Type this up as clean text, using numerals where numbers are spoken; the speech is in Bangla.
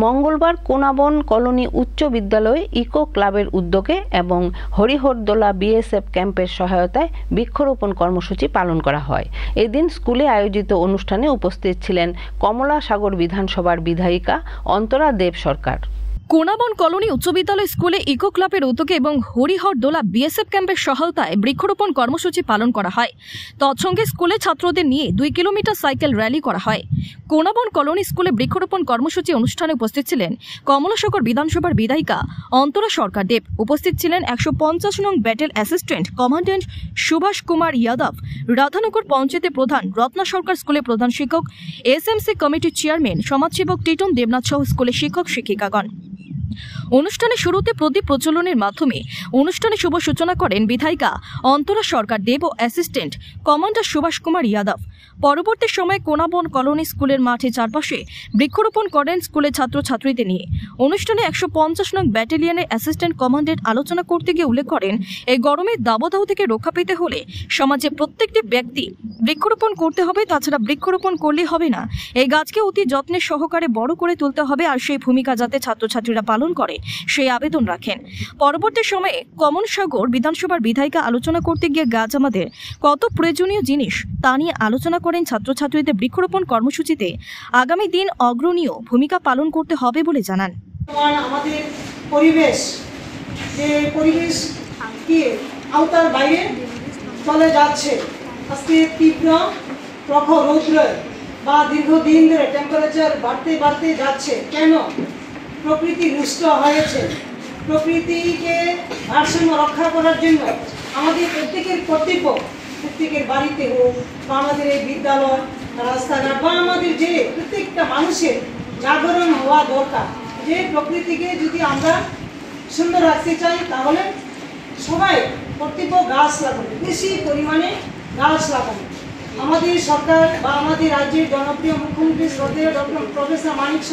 মঙ্গলবার কোনাবন কলোনি উচ্চ বিদ্যালয় ইকো ক্লাবের উদ্যোগে এবং হরিহরদোলা বিএসএফ ক্যাম্পের সহায়তায় বৃক্ষরোপণ কর্মসূচি পালন করা হয়। এদিন স্কুলে আয়োজিত অনুষ্ঠানে উপস্থিত ছিলেন কমলা সাগর বিধানসভার বিধায়িকা অন্তরা দেব সরকার। কোনাবন কলোনি উচ্চ বিদ্যালয় স্কুলে ইকো ক্লাবের উদ্যোগে এবং হরিহরদোলা বিএসএফ ক্যাম্পের সহায়তায় বৃক্ষরোপণ কর্মসূচি পালন করা হয়। তৎসঙ্গে স্কুলে ছাত্রদের নিয়ে 2 কিলোমিটার সাইকেল র্যালি করা হয়। কোনাবন কলোনি স্কুলে বৃক্ষরোপণ কর্মসূচি অনুষ্ঠানে উপস্থিত ছিলেন কমলাসাগর বিধানসভার বিধায়িকা অন্তরা সরকার দেব। উপস্থিত ছিলেন 150 নং battalion assistant commandant Subhash Kumar Yadav, Radhanagar পঞ্চায়েতের প্রধান রত্না সরকার, স্কুলের প্রধান শিক্ষক, এসএমসি কমিটির চেয়ারম্যান সমাজসেবক টিটন দেবনাথ সহ স্কুলের শিক্ষক শিক্ষিকাগণ। অনুষ্ঠানের শুরুতে প্রদীপ প্রজ্বলনের মাধ্যমে অনুষ্ঠানে শুভ সূচনা করেন বিধায়িকা অন্তরা সরকার দেব ও অ্যাসিস্ট্যান্ট কমান্ডার সুভাষ কুমার যাদব। পরবর্তী সময়ে কোনাবন কলোনি স্কুলের মাঠে চারপাশে বৃক্ষরোপণ করেন স্কুলের ছাত্রছাত্রীদের নিয়ে। অনুষ্ঠানে 150 নং ব্যাটালিয়নের অ্যাসিস্ট্যান্ট কমান্ডেন্ট আলোচনা করতে গিয়ে উল্লেখ করেন, এই গরমের দাবদাহ থেকে রক্ষা পেতে হলে সমাজে প্রত্যেকটি ব্যক্তি বৃক্ষরোপণ করতে হবে। তাছাড়া বৃক্ষরোপণ করলে হবে না, এই গাছকে অতি যত্নের সহকারে বড় করে তুলতে হবে, আর সেই ভূমিকা যাতে ছাত্রছাত্রীরা পালন করে সেই আবেদন রাখেন। পরবর্তী সময়ে কমলসাগর বিধানসভার বিধায়িকা আলোচনা করতে গিয়ে গাছ আমাদের কত প্রয়োজনীয় জিনিস তা নিয়ে আলোচনা করেন। ছাত্রছাত্রীদের বৃক্ষরোপণ কর্মসূচিতে আগামী দিন অগ্রণীয় ভূমিকা পালন করতে হবে বলে জানান। আমাদের পরিবেশ যে পরিবেশ কি আওতার বাইরে চলে যাচ্ছে, আজকে তীব্র প্রখর রৌদ্র বা দীর্ঘদিন ধরে টেম্পারেচার বাড়তে যাচ্ছে। কেন? প্রকৃতি নষ্ট হয়েছে। প্রকৃতিকে ভারসাম্য রক্ষা করার জন্য আমাদের প্রত্যেকের কর্তব্য, প্রত্যেকের বাড়িতে হোক বা আমাদের এই বিদ্যালয়, রাস্তাঘাট বা আমাদের যে প্রত্যেকটা মানুষের জাগরণ হওয়া দরকার যে প্রকৃতিকে যদি আমরা সুন্দর রাখতে চাই তাহলে সবাই কর্তব্য গাছ লাগানো, বেশি পরিমাণে গাছ লাগানো। আমাদের সরকার বা আমাদের রাজ্যের জনপ্রিয় মুখ্যমন্ত্রী শ্রদ্ধেয় ডক্টর প্রফেসর মানিক